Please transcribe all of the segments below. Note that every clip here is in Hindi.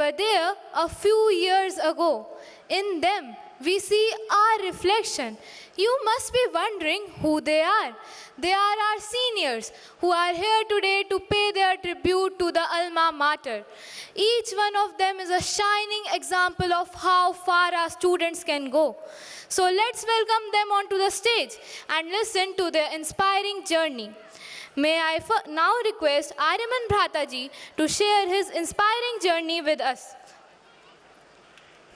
were there a few years ago. In them, we see our reflection. You must be wondering who they are. They are our seniors who are here today to pay their tribute to the alma mater. Each one of them is a shining example of how far our students can go. So let's welcome them onto the stage and listen to their inspiring journey. May I now request Aryaman Bhrataji to share his inspiring journey with us.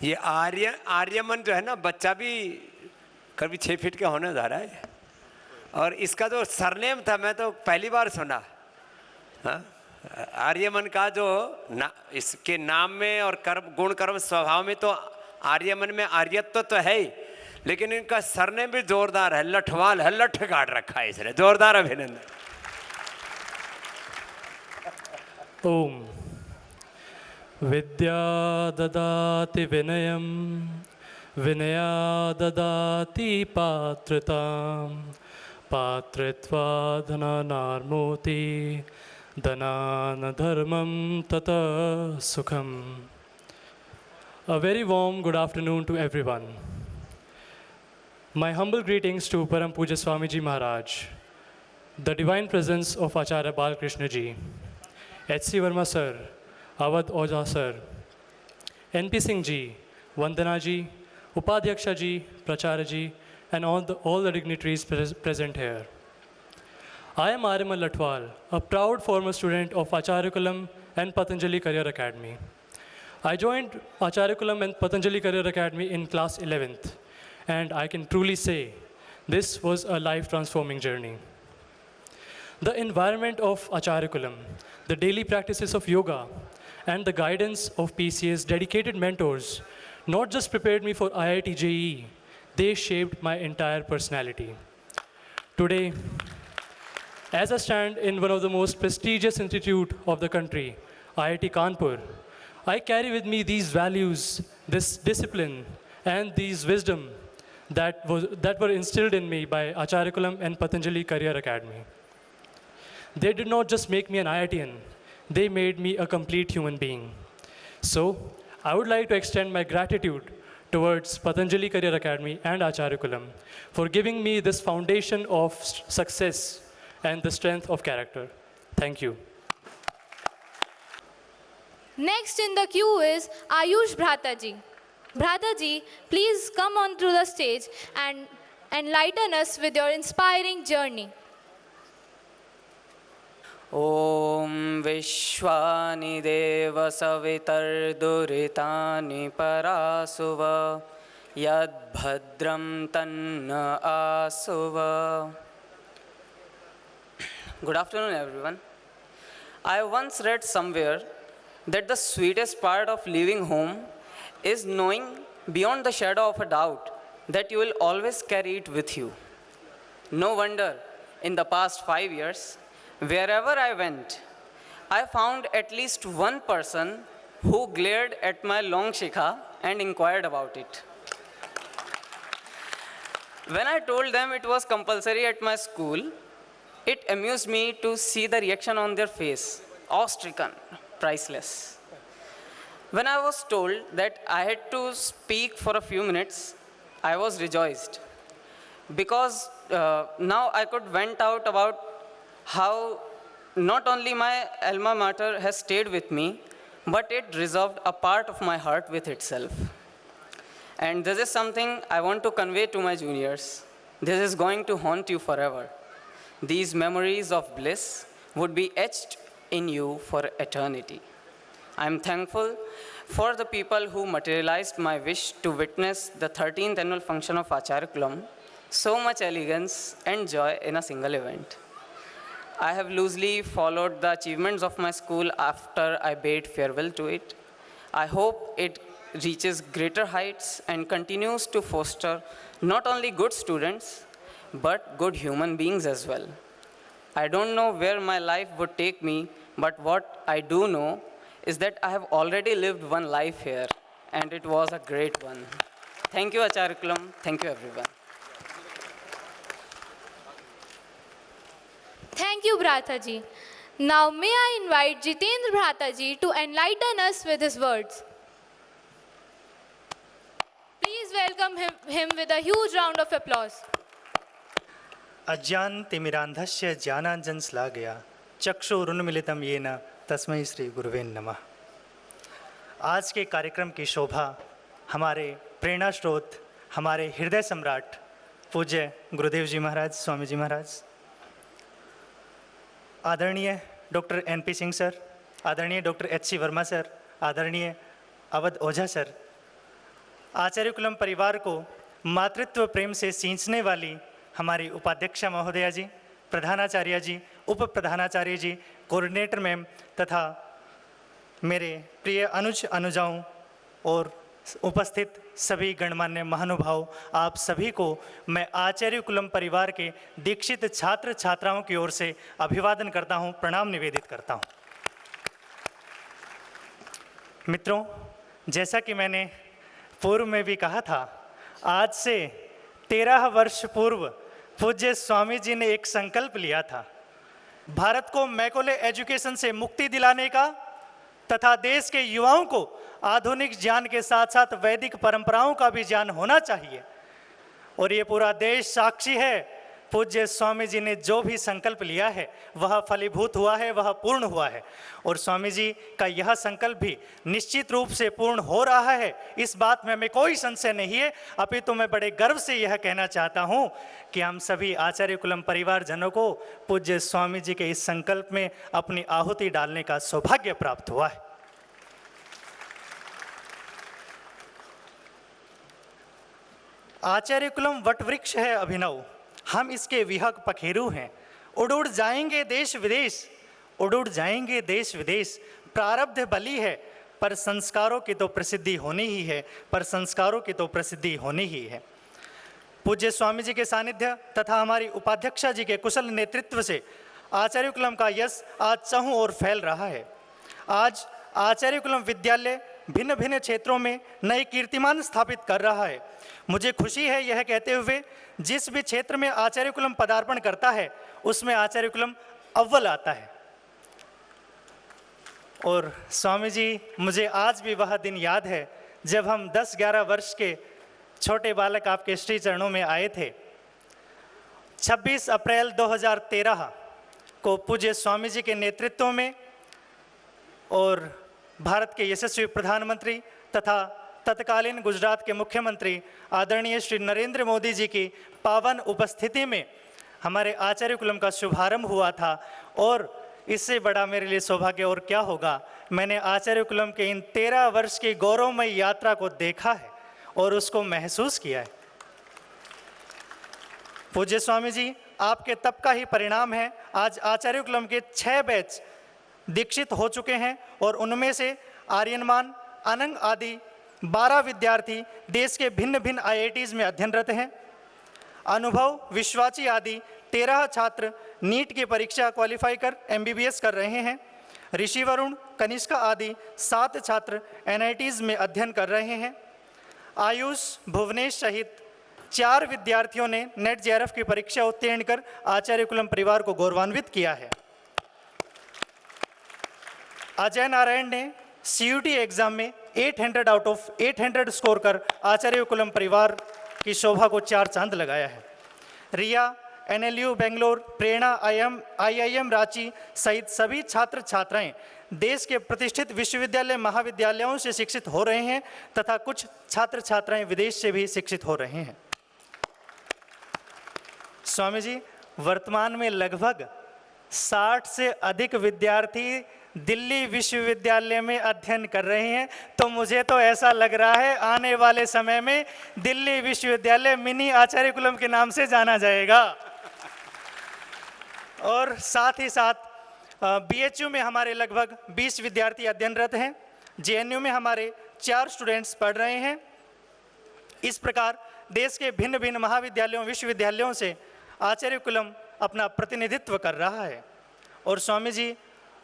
ये आर्यमन जो है ना, बच्चा भी करीब 6 फीट का होने जा रहा है, और इसका जो सरनेम था मैं तो पहली बार सुना। हाँ, आर्यमन का जो इसके नाम में और कर्म गुण कर्म स्वभाव में तो आर्यमन में आर्यत्व तो है ही, लेकिन इनका सरनेम भी जोरदार है, लठवाल है, लठ काट रखा है इसने। जोरदार अभिनंदन। ओम विद्या ददाति विनयं विनया ददाति पात्रतां पात्रत्वा धनानार्मोति धनान धर्मं ततः सुखम्। A very warm good afternoon to everyone. My humble greetings to Param Puja Swamiji Maharaj, the divine presence of Acharya Balakrishna Ji, H.C. Verma Sir, Awadh Oza Sir, N.P. Singh Ji, Vandana Ji, Upadhyaksha Ji, Pracharya Ji, and all the dignitaries present here. I am Aryaman Latwal, a proud former student of Acharya Kulam and Patanjali Career Academy. I joined Acharya Kulam and Patanjali Career Academy in class 11th, and I can truly say this was a life-transforming journey. The environment of Acharya Kulam, the daily practices of yoga, and the guidance of PCA's dedicated mentors not just prepared me for IIT JEE, they shaped my entire personality. Today, as I stand in one of the most prestigious institutes of the country, IIT Kanpur, I carry with me these values, this discipline, and these wisdom that were instilled in me by Acharya Kulam and Patanjali Career Academy. They did not just make me an IITian, they made me a complete human being. So, I would like to extend my gratitude towards Patanjali Career Academy and Acharya Kulam for giving me this foundation of success and the strength of character. Thank you. Next in the queue is Ayush Bhrataji. Bhrataji, please come onto the stage and enlighten us with your inspiring journey. ॐ विश्वानि देव सवितर्दुरितानि परासुव यद्भद्रं तन्न आसुव. Good afternoon, everyone. I once read somewhere that the sweetest part of leaving home is knowing beyond the shadow of a doubt that you will always carry it with you. No wonder in the past 5 years, wherever I went, I found at least one person who glared at my long shikha and inquired about it. When I told them it was compulsory at my school, it amused me to see the reaction on their face, awe-stricken, priceless. When I was told that I had to speak for a few minutes, I was rejoiced because now I could vent out about how not only my alma mater has stayed with me, but it reserved a part of my heart with itself. And this is something I want to convey to my juniors. This is going to haunt you forever. These memories of bliss would be etched in you for eternity. I am thankful for the people who materialized my wish to witness the 13th annual function of Acharya Kulam. So much elegance and joy in a single event. I have loosely followed the achievements of my school after I bade farewell to it. I hope it reaches greater heights and continues to foster not only good students, but good human beings as well. I don't know where my life would take me, but what I do know is that I have already lived one life here, and it was a great one. Thank you, Acharya Kulam. Thank you, everyone. Thank you, Bhrataji. Now may I invite Jitendra Bhrata ji to enlighten us with his words. Please welcome him with a huge round of applause. अज्ञानतिमिरान्धस्य ज्ञानाञ्जनश्लाघया चक्षुरुन्मीलितं येन तस्मै श्री गुरुवे नमः। आज के कार्यक्रम की शोभा हमारे प्रेरणा स्रोत, हमारे हृदय सम्राट पूज्य गुरुदेव जी महाराज, स्वामी जी महाराज, आदरणीय डॉक्टर NP सिंह सर, आदरणीय डॉक्टर HC वर्मा सर, आदरणीय अवध ओझा सर, आचार्य कुलम परिवार को मातृत्व प्रेम से सींचने वाली हमारी उपाध्यक्षा महोदया जी, प्रधानाचार्य जी, उप प्रधानाचार्य जी, कोऑर्डिनेटर मैम तथा मेरे प्रिय अनुज अनुजाओं और उपस्थित सभी गणमान्य महानुभाव, आप सभी को मैं आचार्य कुलम परिवार के दीक्षित छात्र छात्राओं की ओर से अभिवादन करता हूं, प्रणाम निवेदित करता हूं। मित्रों, जैसा कि मैंने पूर्व में भी कहा था, आज से 13 वर्ष पूर्व पूज्य स्वामी जी ने एक संकल्प लिया था, भारत को मैकॉले एजुकेशन से मुक्ति दिलाने का तथा देश के युवाओं को आधुनिक ज्ञान के साथ साथ वैदिक परंपराओं का भी ज्ञान होना चाहिए। और ये पूरा देश साक्षी है, पूज्य स्वामी जी ने जो भी संकल्प लिया है वह फलीभूत हुआ है, वह पूर्ण हुआ है। और स्वामी जी का यह संकल्प भी निश्चित रूप से पूर्ण हो रहा है, इस बात में हमें कोई संशय नहीं है। अपितु मैं बड़े गर्व से यह कहना चाहता हूँ कि हम सभी आचार्य कुलम परिवार जनों को पूज्य स्वामी जी के इस संकल्प में अपनी आहुति डालने का सौभाग्य प्राप्त हुआ है। आचार्य कुलम वटवृक्ष है अभिनव, हम इसके विहग पखेरु हैं। उड़ उड़ जाएंगे देश विदेश, उड़ उड़ जाएंगे देश विदेश। प्रारब्ध बली है पर संस्कारों की तो प्रसिद्धि होनी ही है, पर संस्कारों की तो प्रसिद्धि होनी ही है। पूज्य स्वामी जी के सानिध्य तथा हमारी उपाध्यक्षा जी के कुशल नेतृत्व से आचार्य कुलम का यश आज चहुं ओर फैल रहा है। आज आचार्य कुलम विद्यालय भिन्न भिन्न क्षेत्रों में नए कीर्तिमान स्थापित कर रहा है। मुझे खुशी है यह कहते हुए, जिस भी क्षेत्र में आचार्य कुलम पदार्पण करता है उसमें आचार्य कुलम अव्वल आता है। और स्वामी जी, मुझे आज भी वह दिन याद है जब हम 10-11 वर्ष के छोटे बालक आपके श्री चरणों में आए थे। 26 अप्रैल 2013 को पूज्य स्वामी जी के नेतृत्व में और भारत के यशस्वी प्रधानमंत्री तथा तत्कालीन गुजरात के मुख्यमंत्री आदरणीय श्री नरेंद्र मोदी जी की पावन उपस्थिति में हमारे आचार्य कुलम का शुभारंभ हुआ था। और इससे बड़ा मेरे लिए सौभाग्य और क्या होगा। मैंने आचार्य कुलम के इन 13 वर्ष की गौरवमयी यात्रा को देखा है और उसको महसूस किया है। पूज्य स्वामी जी, आपके तप का ही परिणाम है आज आचार्य कुलम के 6 बैच दीक्षित हो चुके हैं और उनमें से आर्यमान, अनंग आदि 12 विद्यार्थी देश के भिन्न भिन्न IITs में अध्ययनरत हैं। अनुभव, विश्वाची आदि 13 छात्र नीट की परीक्षा क्वालिफाई कर MBBS कर रहे हैं। ऋषि वरुण, कनिष्का आदि 7 छात्र NITs में अध्ययन कर रहे हैं। आयुष, भुवनेश सहित 4 विद्यार्थियों ने नेट JRF की परीक्षा उत्तीर्ण कर आचार्य कुलम परिवार को गौरवान्वित किया है। अजय नारायण ने CUT एग्जाम में 800 आउट ऑफ 800 स्कोर कर आचार्य कुलम परिवार की शोभा को 4 चांद लगाया है। रिया, NLU बेंगलोर, प्रेरणा IIM रांची सहित सभी छात्र छात्राएं देश के प्रतिष्ठित विश्वविद्यालय महाविद्यालयों से शिक्षित हो रहे हैं तथा कुछ छात्र छात्राएं विदेश से भी शिक्षित हो रहे हैं। स्वामी जी, वर्तमान में लगभग 60 से अधिक विद्यार्थी दिल्ली विश्वविद्यालय में अध्ययन कर रहे हैं। तो मुझे तो ऐसा लग रहा है आने वाले समय में दिल्ली विश्वविद्यालय मिनी आचार्य कुलम के नाम से जाना जाएगा। और साथ ही साथ BHU में हमारे लगभग 20 विद्यार्थी अध्ययनरत हैं। JNU में हमारे 4 स्टूडेंट्स पढ़ रहे हैं। इस प्रकार देश के भिन्न भिन्न महाविद्यालयों, विश्वविद्यालयों से आचार्य कुलम अपना प्रतिनिधित्व कर रहा है। और स्वामी जी,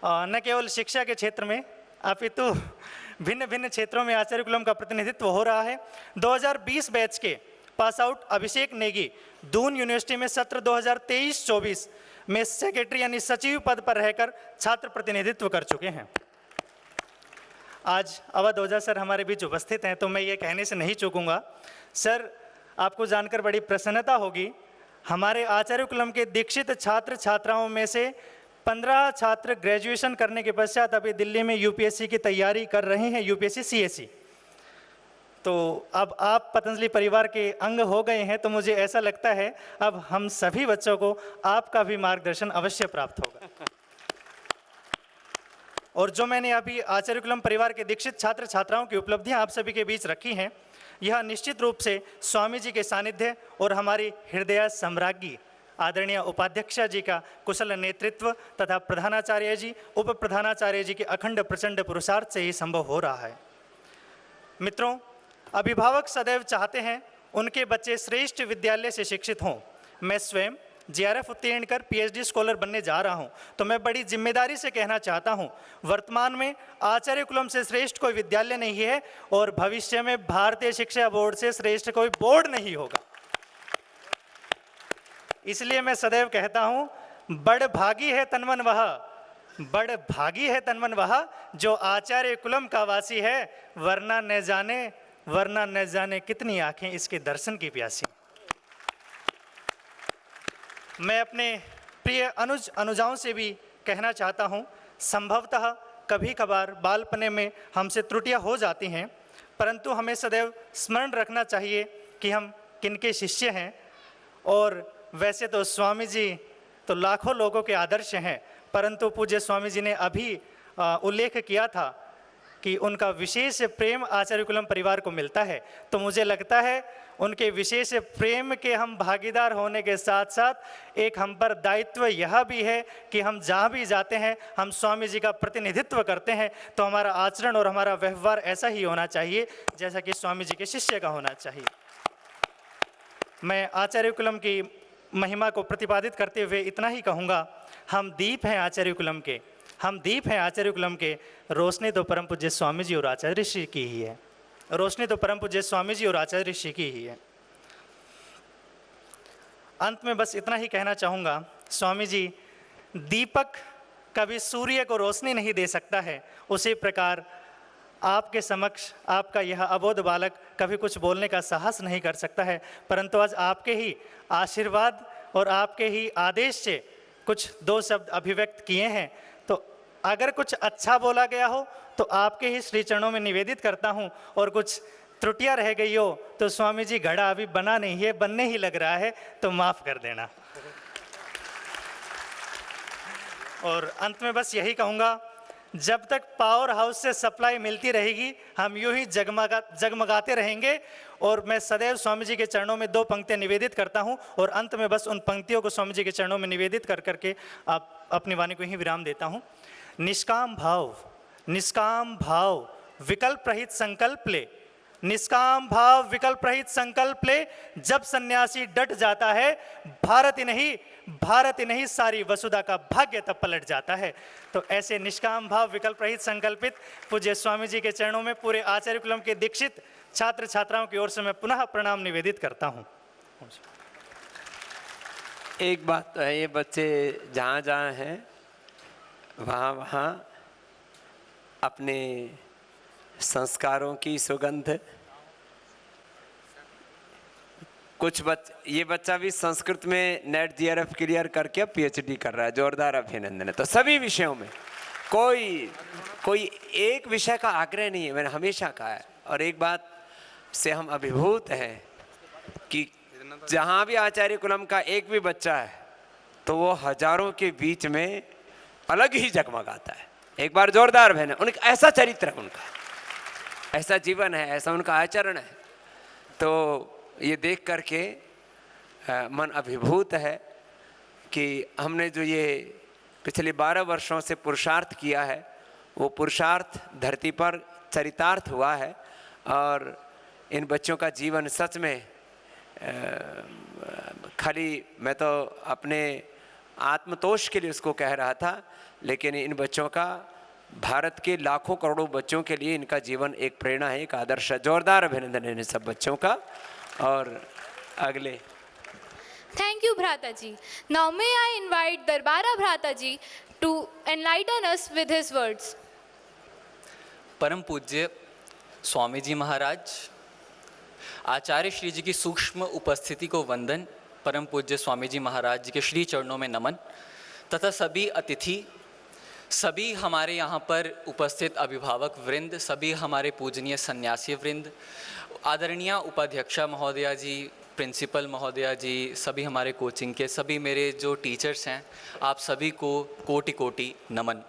न केवल शिक्षा के क्षेत्र में अपितु भिन्न भिन्न क्षेत्रों में आचार्य कुलम का प्रतिनिधित्व हो रहा है। 2020 बैच के पास आउट अभिषेक नेगी दून यूनिवर्सिटी में सत्र 2023-24 में सेक्रेटरी यानी सचिव पद पर रहकर छात्र प्रतिनिधित्व कर चुके हैं। आज अवध ओझा सर हमारे बीच उपस्थित हैं, तो मैं ये कहने से नहीं चूकूंगा। सर, आपको जानकर बड़ी प्रसन्नता होगी, हमारे आचार्य कुलम के दीक्षित छात्र छात्राओं में से 15 छात्र ग्रेजुएशन करने के पश्चात अभी दिल्ली में यूपीएससी की तैयारी कर रहे हैं, यूपीएससी सीएससी। तो अब आप पतंजलि परिवार के अंग हो गए हैं, तो मुझे ऐसा लगता है अब हम सभी बच्चों को आपका भी मार्गदर्शन अवश्य प्राप्त होगा। और जो मैंने अभी आचार्य कुलम परिवार के दीक्षित छात्र छात्राओं की उपलब्धियां आप सभी के बीच रखी हैं, यह निश्चित रूप से स्वामी जी के सानिध्य और हमारी हृदय सम्राज्ञी आदरणीय उपाध्यक्षा जी का कुशल नेतृत्व तथा प्रधानाचार्य जी, उप प्रधानाचार्य जी के अखंड प्रचंड पुरुषार्थ से ही संभव हो रहा है। मित्रों, अभिभावक सदैव चाहते हैं उनके बच्चे श्रेष्ठ विद्यालय से शिक्षित हों। मैं स्वयं जेआरएफ उत्तीर्ण कर पीएचडी स्कॉलर बनने जा रहा हूं, तो मैं बड़ी जिम्मेदारी से कहना चाहता हूं, वर्तमान में आचार्य कुलम से श्रेष्ठ कोई विद्यालय नहीं है और भविष्य में भारतीय शिक्षा बोर्ड से श्रेष्ठ कोई बोर्ड नहीं होगा। इसलिए मैं सदैव कहता हूं, बड़ भागी है तनमन वह, बड़ भागी है तनमन वह जो आचार्य कुलम का वासी है, वरना न जाने कितनी आंखें इसके दर्शन की प्यासी। मैं अपने प्रिय अनुजाओं से भी कहना चाहता हूं, संभवतः कभी कभार बालपने में हमसे त्रुटियां हो जाती हैं, परंतु हमें सदैव स्मरण रखना चाहिए कि हम किनके शिष्य हैं। और वैसे तो स्वामी जी तो लाखों लोगों के आदर्श हैं, परंतु पूज्य स्वामी जी ने अभी उल्लेख किया था कि उनका विशेष प्रेम आचार्य कुलम परिवार को मिलता है। तो मुझे लगता है उनके विशेष प्रेम के हम भागीदार होने के साथ साथ एक हम पर दायित्व यह भी है कि हम जहाँ भी जाते हैं, हम स्वामी जी का प्रतिनिधित्व करते हैं, तो हमारा आचरण और हमारा व्यवहार ऐसा ही होना चाहिए जैसा कि स्वामी जी के शिष्य का होना चाहिए। मैं आचार्य कुलम की महिमा को प्रतिपादित करते हुए इतना ही कहूँगा, हम दीप हैं आचार्य कुलम के, हम दीप हैं आचार्य कुलम के, रोशनी तो परम पूज्य स्वामी जी और आचार्य ऋषि की ही है, रोशनी तो परम पूज्य स्वामी जी और आचार्य ऋषि की ही है। अंत में बस इतना ही कहना चाहूँगा, स्वामी जी, दीपक कभी सूर्य को रोशनी नहीं दे सकता है, उसी प्रकार आपके समक्ष आपका यह अबोध बालक कभी कुछ बोलने का साहस नहीं कर सकता है, परंतु आज आपके ही आशीर्वाद और आपके ही आदेश से कुछ दो शब्द अभिव्यक्त किए हैं। तो अगर कुछ अच्छा बोला गया हो तो आपके ही श्री चरणों में निवेदित करता हूँ, और कुछ त्रुटियां रह गई हो तो स्वामी जी घड़ा अभी बना नहीं है, बनने ही लग रहा है, तो माफ़ कर देना। और अंत में बस यही कहूँगा, जब तक पावर हाउस से सप्लाई मिलती रहेगी हम यूं ही जगमगाते रहेंगे। और मैं सदैव स्वामी जी के चरणों में दो पंक्तियां निवेदित करता हूं, और अंत में बस उन पंक्तियों को स्वामी जी के चरणों में निवेदित कर करके आप अपनी वाणी को ही विराम देता हूं। निष्काम भाव विकल्प रहित संकल्प ले, निष्काम भाव विकल्प रहित संकल्प ले, जब सन्यासी डट जाता है, भारत ही नहीं सारी वसुधा का भाग्य तब पलट जाता है। तो ऐसे निष्काम भाव विकल्प रहित संकल्पित पूज्य स्वामी जी के चरणों में पूरे आचार्य कुलम के दीक्षित छात्र छात्राओं की ओर से मैं पुनः प्रणाम निवेदित करता हूँ। एक बात तो है, ये बच्चे जहाँ जहाँ हैं वहाँ अपने संस्कारों की सुगंध, कुछ ये बच्चा भी संस्कृत में नेट जीआरएफ क्लियर करके पीएचडी कर रहा है, जोरदार अभिनंदन है। तो सभी विषयों में कोई एक विषय का आग्रह नहीं है, मैंने हमेशा कहा है। और एक बात से हम अभिभूत हैं कि जहाँ भी आचार्य कुलम का एक भी बच्चा है तो वो हजारों के बीच में अलग ही जगमगाता है। एक बार जोरदार बहन है, उनका ऐसा चरित्र है, उनका ऐसा जीवन है, ऐसा उनका आचरण है। तो ये देख करके मन अभिभूत है कि हमने जो ये पिछले 12 वर्षों से पुरुषार्थ किया है, वो पुरुषार्थ धरती पर चरितार्थ हुआ है। और इन बच्चों का जीवन सच में खाली मैं तो अपने आत्मतोष के लिए उसको कह रहा था, लेकिन इन बच्चों का भारत के लाखों करोड़ों बच्चों के लिए इनका जीवन एक प्रेरणा है, एक आदर्श है। जोरदार अभिनंदन है इन सब बच्चों का। और अगले Thank you, Bhrataji. Now may I invite Darbara Bhrataji to enlighten us with his words. परम पूज्य स्वामी जी महाराज, आचार्य श्री जी की सूक्ष्म उपस्थिति को वंदन, परम पूज्य स्वामी जी महाराज जी के श्री चरणों में नमन तथा सभी अतिथि, सभी हमारे यहाँ पर उपस्थित अभिभावक वृंद, सभी हमारे पूजनीय सन्यासी वृंद, आदरणीय उपाध्यक्षा महोदया जी, प्रिंसिपल महोदया जी, सभी हमारे कोचिंग के सभी मेरे जो टीचर्स हैं, आप सभी को कोटि कोटि नमन।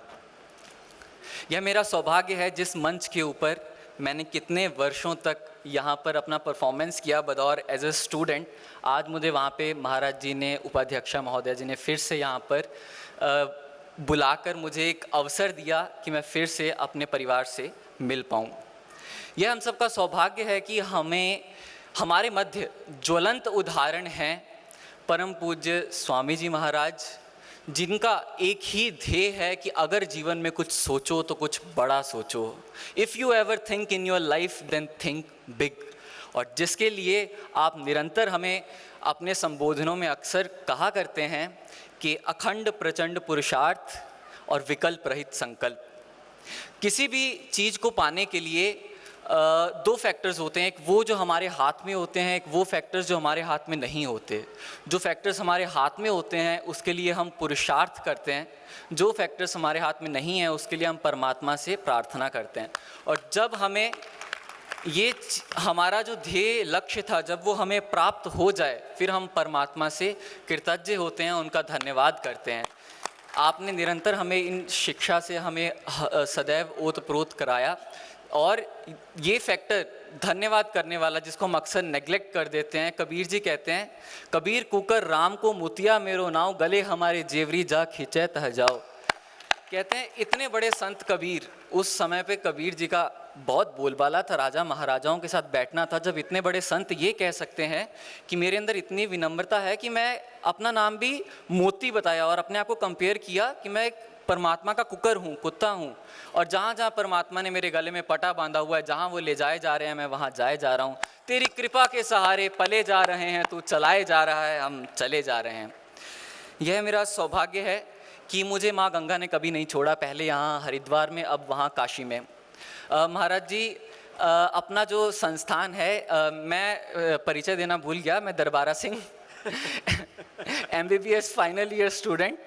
यह मेरा सौभाग्य है जिस मंच के ऊपर मैंने कितने वर्षों तक यहाँ पर अपना परफॉर्मेंस किया बतौर एज ए स्टूडेंट, आज मुझे वहाँ पे महाराज जी ने, उपाध्यक्षा महोदया जी ने फिर से यहाँ पर बुलाकर मुझे एक अवसर दिया कि मैं फिर से अपने परिवार से मिल पाऊँ। यह हम सबका सौभाग्य है कि हमारे मध्य ज्वलंत उदाहरण हैं परम पूज्य स्वामी जी महाराज, जिनका एक ही ध्येय है कि अगर जीवन में कुछ सोचो तो कुछ बड़ा सोचो। If you ever think in your life then think big. और जिसके लिए आप निरंतर हमें अपने संबोधनों में अक्सर कहा करते हैं कि अखंड प्रचंड पुरुषार्थ और विकल्प रहित संकल्प। किसी भी चीज़ को पाने के लिए दो फैक्टर्स होते हैं, एक वो जो हमारे हाथ में होते हैं, एक वो फैक्टर्स जो हमारे हाथ में नहीं होते। जो फैक्टर्स हमारे हाथ में होते हैं उसके लिए हम पुरुषार्थ करते हैं, जो फैक्टर्स हमारे हाथ में नहीं हैं उसके लिए हम परमात्मा से प्रार्थना करते हैं। और जब हमें हमारा जो ध्येय लक्ष्य था जब वो हमें प्राप्त हो जाए, फिर हम परमात्मा से कृतज्ञ होते हैं, उनका धन्यवाद करते हैं। आपने निरंतर हमें इन शिक्षा से हमें सदैव ओतप्रोत कराया। और ये फैक्टर धन्यवाद करने वाला जिसको हम अक्सर नेग्लेक्ट कर देते हैं, कबीर जी कहते हैं, कबीर कुकर राम को मुतिया मेरो नाव, गले हमारे जेवरी जा खिंचे तह जाओ। कहते हैं इतने बड़े संत कबीर, उस समय पे कबीर जी का बहुत बोलबाला था, राजा महाराजाओं के साथ बैठना था, जब इतने बड़े संत ये कह सकते हैं कि मेरे अंदर इतनी विनम्रता है कि मैं अपना नाम भी मोती बताया और अपने आप को कंपेयर किया कि मैं एक परमात्मा का कुकर हूँ, कुत्ता हूँ, और जहाँ जहाँ परमात्मा ने मेरे गले में पटा बांधा हुआ है, जहाँ वो ले जाए जा रहे हैं मैं वहाँ जाए जा रहा हूँ। तेरी कृपा के सहारे पले जा रहे हैं, तू चलाए जा रहा है, हम चले जा रहे हैं। यह मेरा सौभाग्य है कि मुझे माँ गंगा ने कभी नहीं छोड़ा, पहले यहाँ हरिद्वार में, अब वहाँ काशी में। महाराज जी, अपना जो संस्थान है, मैं परिचय देना भूल गया, मैं Darbara Singh MBBS final year student,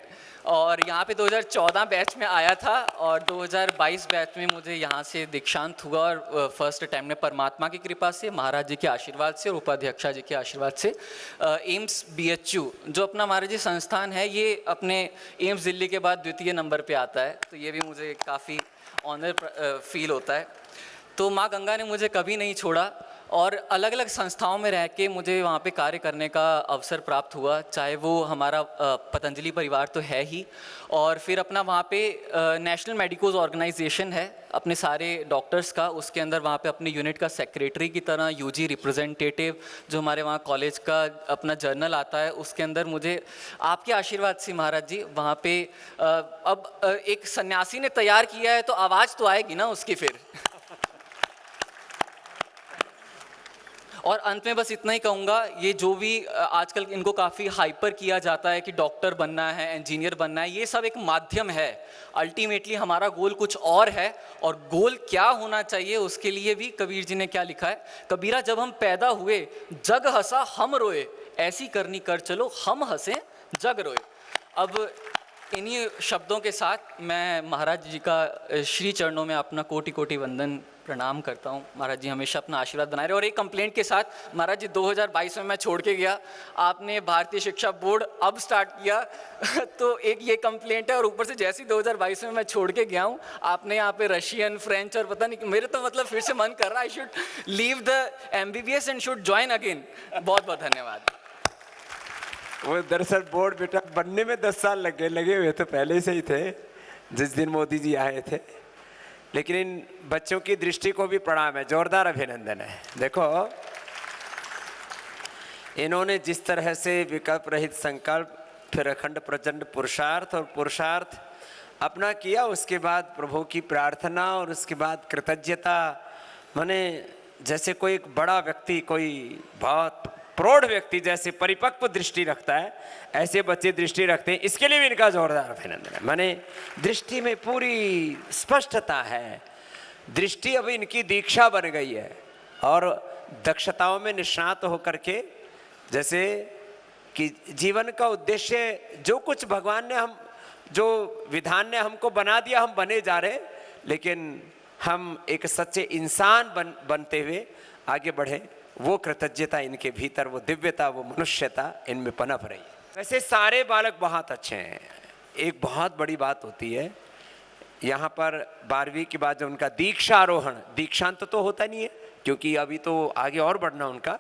और यहाँ पे 2014 बैच में आया था और 2022 बैच में मुझे यहाँ से दीक्षांत हुआ। और फर्स्ट टाइम में परमात्मा की कृपा से, महाराज जी के आशीर्वाद से और उपाध्यक्षा जी के आशीर्वाद से एम्स BHU जो अपना महाराज जी संस्थान है, ये अपने एम्स दिल्ली के बाद द्वितीय नंबर पे आता है, तो ये भी मुझे काफ़ी ऑनर फील होता है। तो माँ गंगा ने मुझे कभी नहीं छोड़ा और अलग अलग संस्थाओं में रह के मुझे वहाँ पे कार्य करने का अवसर प्राप्त हुआ, चाहे वो हमारा पतंजलि परिवार तो है ही, और फिर अपना वहाँ पे नेशनल मेडिकोज ऑर्गेनाइजेशन है अपने सारे डॉक्टर्स का, उसके अंदर वहाँ पे अपने यूनिट का सेक्रेटरी की तरह, UG रिप्रेजेंटेटिव जो हमारे वहाँ कॉलेज का अपना जर्नल आता है, उसके अंदर मुझे आपके आशीर्वाद से महाराज जी वहाँ पे अब एक सन्यासी ने तैयार किया है तो आवाज़ तो आएगी ना उसकी फिर। और अंत में बस इतना ही कहूँगा, ये जो भी आजकल इनको काफ़ी हाइपर किया जाता है कि डॉक्टर बनना है, इंजीनियर बनना है, ये सब एक माध्यम है। अल्टीमेटली हमारा गोल कुछ और है, और गोल क्या होना चाहिए उसके लिए भी कबीर जी ने क्या लिखा है, कबीरा जब हम पैदा हुए जग हंसा हम रोए, ऐसी करनी कर चलो हम हंसे जग रोए। अब इन्हीं शब्दों के साथ मैं महाराज जी का श्री चरणों में अपना कोटि कोटि वंदन प्रणाम करता हूँ। महाराज जी हमेशा अपना आशीर्वाद बनाए रहे। और एक कंप्लेंट के साथ महाराज जी 2022 में मैं छोड़ के गया, आपने भारतीय शिक्षा बोर्ड अब स्टार्ट किया तो एक ये कंप्लेंट है, और ऊपर से जैसे ही 2022 में मैं छोड़ के गया हूँ आपने यहाँ पे रशियन, फ्रेंच और पता नहीं, मेरे तो मतलब फिर से मन कर रहा है I should leave the MBBS and should join again. बहुत बहुत धन्यवाद। वो दरअसल बोर्ड बेटा बनने में 10 साल लगे हुए तो पहले से ही थे जिस दिन मोदी जी आए थे, लेकिन इन बच्चों की दृष्टि को भी प्रणाम है, जोरदार अभिनंदन है। देखो इन्होंने जिस तरह से विकल्प रहित संकल्प, फिर अखंड प्रचंड पुरुषार्थ और पुरुषार्थ अपना किया, उसके बाद प्रभु की प्रार्थना और उसके बाद कृतज्ञता, माने जैसे कोई एक बड़ा व्यक्ति, कोई बहुत प्रौढ़ व्यक्ति जैसे परिपक्व दृष्टि रखता है, ऐसे बच्चे दृष्टि रखते हैं। इसके लिए भी इनका जोरदार अभिनंदन है। माने दृष्टि में पूरी स्पष्टता है, दृष्टि अभी इनकी दीक्षा बन गई है और दक्षताओं में निष्णात होकर के, जैसे कि जीवन का उद्देश्य जो कुछ भगवान ने हम जो विधान ने हमको बना दिया, हम बने जा रहे, लेकिन हम एक सच्चे इंसान बनते हुए आगे बढ़े, वो कृतज्ञता इनके भीतर, वो दिव्यता, वो मनुष्यता इनमें पनप रही। वैसे सारे बालक बहुत अच्छे हैं। एक बहुत बड़ी बात होती है यहाँ पर 12वीं के बाद जो उनका दीक्षारोहण, दीक्षांत तो होता नहीं है क्योंकि अभी तो आगे और बढ़ना उनका,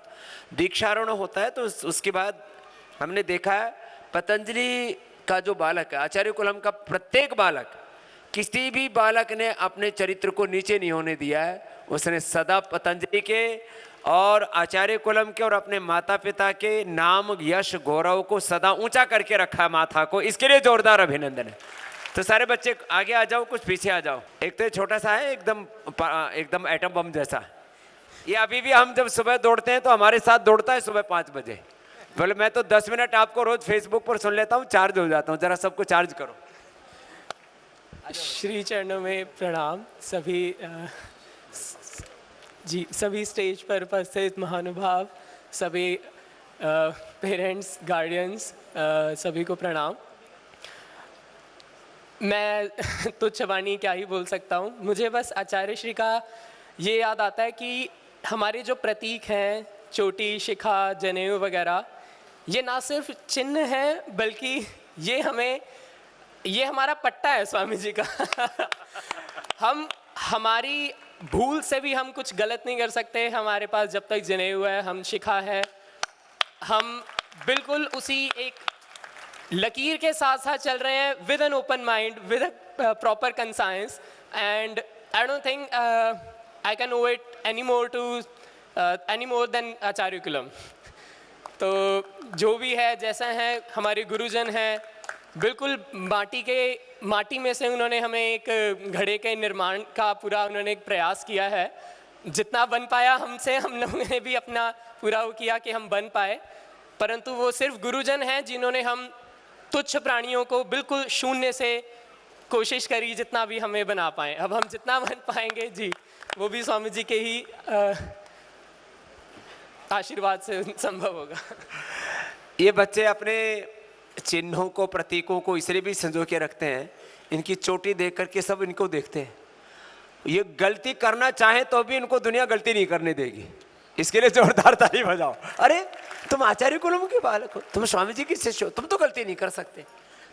दीक्षारोहण होता है तो उसके बाद हमने देखा है पतंजलि का जो बालक है, आचार्य कुलम का प्रत्येक बालक, किसी भी बालक ने अपने चरित्र को नीचे नहीं होने दिया है। उसने सदा पतंजलि के और आचार्य कुलम के और अपने माता पिता के नाम, यश, गौरव को सदा ऊंचा करके रखा है माथा को। इसके लिए जोरदार अभिनंदन है। तो सारे बच्चे आगे आ जाओ, कुछ पीछे आ जाओ। एक तो छोटा सा है, एकदम एटम बम जैसा। ये अभी भी हम जब सुबह दौड़ते हैं तो हमारे साथ दौड़ता है सुबह 5 बजे। बोले मैं तो 10 मिनट आपको रोज फेसबुक पर सुन लेता हूँ, चार्ज हो जाता हूँ, जरा सबको चार्ज करो। श्री चरणों में प्रणाम सभी जी, सभी स्टेज पर उपस्थित महानुभाव, सभी पेरेंट्स, गार्डियंस, सभी को प्रणाम। मैं तुच्छ वाणी क्या ही बोल सकता हूँ। मुझे बस आचार्य श्री का ये याद आता है कि हमारे जो प्रतीक हैं, चोटी, शिखा, जनेऊ वगैरह, ये ना सिर्फ चिन्ह हैं बल्कि ये हमारा पट्टा है स्वामी जी का। हमारी भूल से भी हम कुछ गलत नहीं कर सकते। हमारे पास जब तक जनेऊ है, हम शिखा है, हम बिल्कुल उसी एक लकीर के साथ साथ चल रहे हैं, with an open mind, with a proper conscience, and I don't think I can know it any more than Acharya Kulam. तो जो भी है, जैसा है, हमारे गुरुजन हैं, बिल्कुल माटी में से उन्होंने हमें एक घड़े के निर्माण का पूरा उन्होंने एक प्रयास किया है। जितना बन पाया हमसे, हम लोगों ने भी अपना पूरा वो किया कि हम बन पाए, परंतु वो सिर्फ गुरुजन हैं जिन्होंने हम तुच्छ प्राणियों को बिल्कुल शून्य से कोशिश करी जितना भी हमें बना पाए। अब हम जितना बन पाएंगे जी, वो भी स्वामी जी के ही आशीर्वाद से संभव होगा। ये बच्चे अपने चिन्हों को, प्रतीकों को इसलिए भी संजो के रखते हैं, इनकी चोटी देख करके सब इनको देखते हैं। ये गलती करना चाहे तो भी इनको दुनिया गलती नहीं करने देगी। इसके लिए जोरदार ताली बजाओ। अरे तुम आचार्य कुलम के बालक हो, तुम स्वामी जी के शिष्य हो, तुम तो गलती नहीं कर सकते।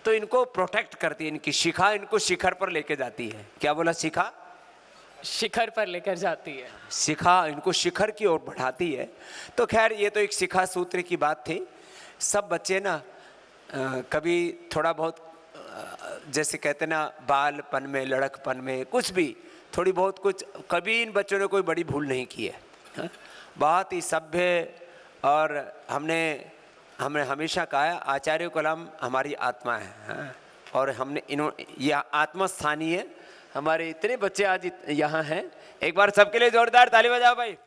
तो इनको प्रोटेक्ट करती है, इनकी शिखा इनको शिखर पर लेके जाती है। क्या बोला? शिखा शिखर पर लेकर जाती है। शिखा इनको शिखर की ओर बढ़ाती है। तो खैर ये तो एक शिखा सूत्र की बात थी। सब बच्चे ना कभी थोड़ा बहुत जैसे कहते ना, बालपन में, लड़कपन में कुछ भी थोड़ी बहुत कुछ, कभी इन बच्चों ने कोई बड़ी भूल नहीं की है। बहुत ही सभ्य, और हमने हमेशा कहा है आचार्य कुलम हमारी आत्मा है। और हमने ये आत्मा स्थानीय, हमारे इतने बच्चे आज यहाँ हैं। एक बार सबके लिए जोरदार ताली बजाओ भाई।